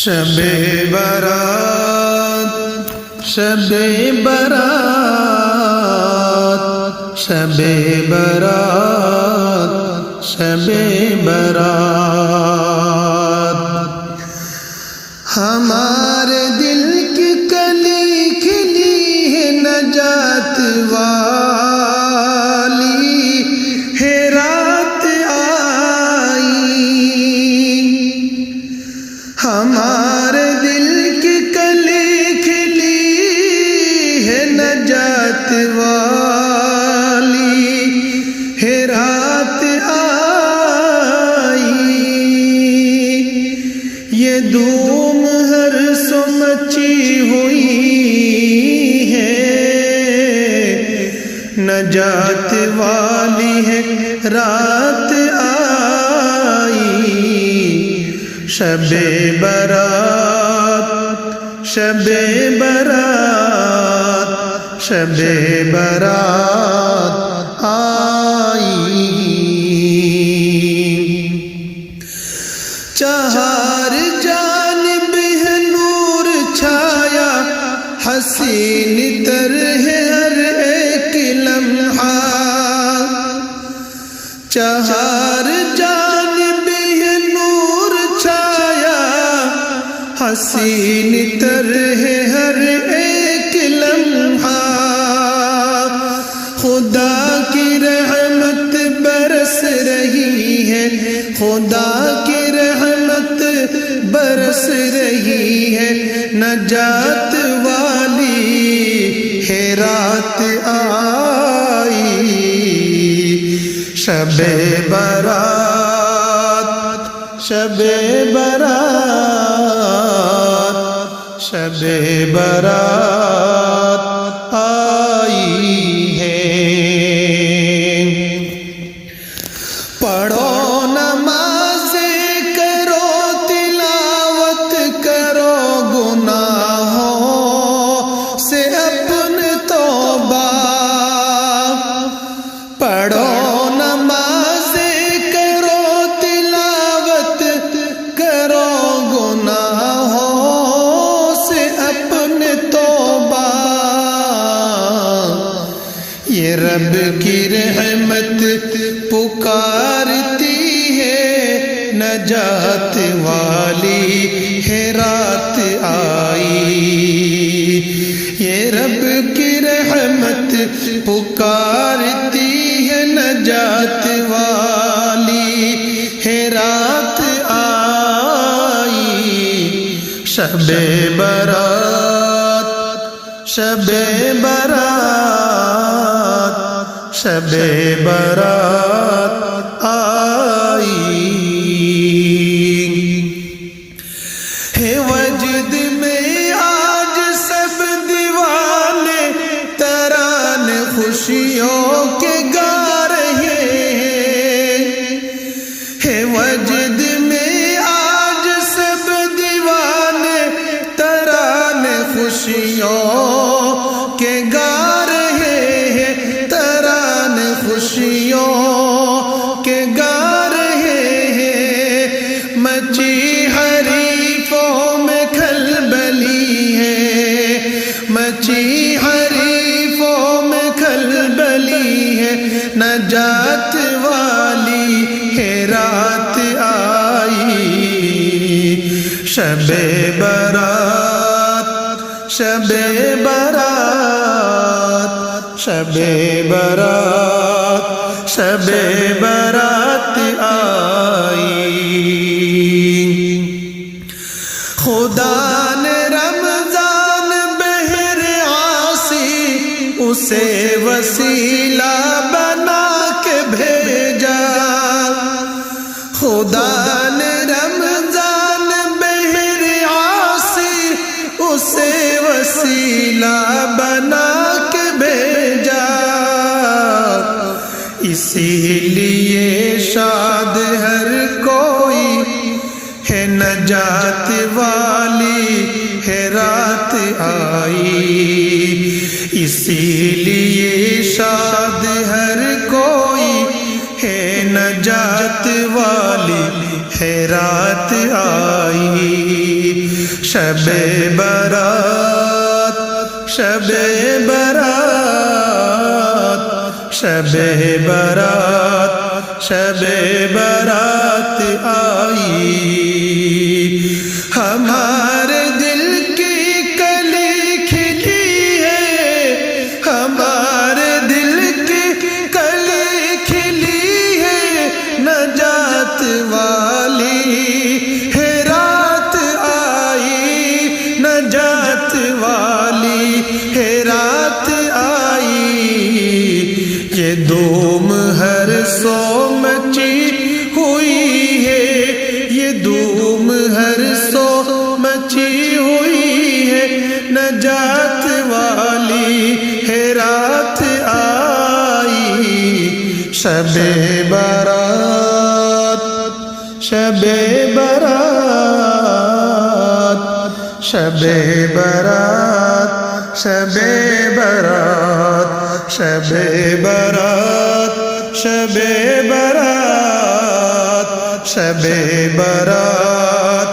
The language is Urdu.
شب برات شب برات شب برات شب برات ہمارے دل کی کلی کھلی ہے نجات والی ہے رات آئی ہمارے دل کی کلی کھلی ہے نجات والی ہے رات آئی یہ دھوم ہر سو مچی ہوئی ہے نجات والی ہے رات آئی شب برات شب برات شب برات آئی چہار جانب ہے نور چھایا حسین تر ہے ہر ایک لمحہ چہار جانب ہے نور چھایا حسین تر ہے ہر ایک لمحہ خدا کی رحمت برس رہی ہے خدا کی رحمت برس رہی ہے نجات والی ہے رات آئی شب برات شب برات شب برات آئی ہے پڑھو نمازیں کرو تلاوت کرو گناہوں سے اپنے توبہ پڑھو نمازیں کرو تلاوت کرو گناہوں سے اپنے توبہ یہ رب کی رحمت پکارتی ہے نجات والی ہے رات آئی یہ رب کی رحمت پکارتی ہے نجات والی ہے رات آئی شب برات شب برات شب برات آئی ہے وجد میں آج سب دیوانے ترانے خوشیوں کے گا رہے ہیں وجد میں آج سب دیوانے ترانے خوشیوں کے گا رہے ہیں ترانے خوشیوں کے گا رہے ہیں مچی حریفوں میں کھلبلی ہے مچی حریفوں میں کھلبلی ہے نجات والی ہے رات آئی شب برات شب برات شب برات شب برات آئی خدا نے رمضان بہر عاصی اسے وسیلہ بنا کے بھیجا خدا نے رمضان بہر عاصی اسے وسیلہ بنا کے بھیجا اسی لیے شاد ہر کوئی ہے نجات والی ہے رات آئی اسی لیے شاد ہر کوئی ہے نجات والی ہے رات آئی شب برات شب برات شب برات شب برات آئی ہمارے دل کی کلی کھلی ہے ہمارے دل کی کلی کھلی ہے نجات والی ہے رات آئی نجات والی ہے رات آئی یہ دھوم ہر سو مچی ہوئی ہے یہ دھوم ہر سو مچی ہوئی ہے نجات والی ہے رات آئی شب برات شب برات شب برات شب برات شب برات شب برات شب برات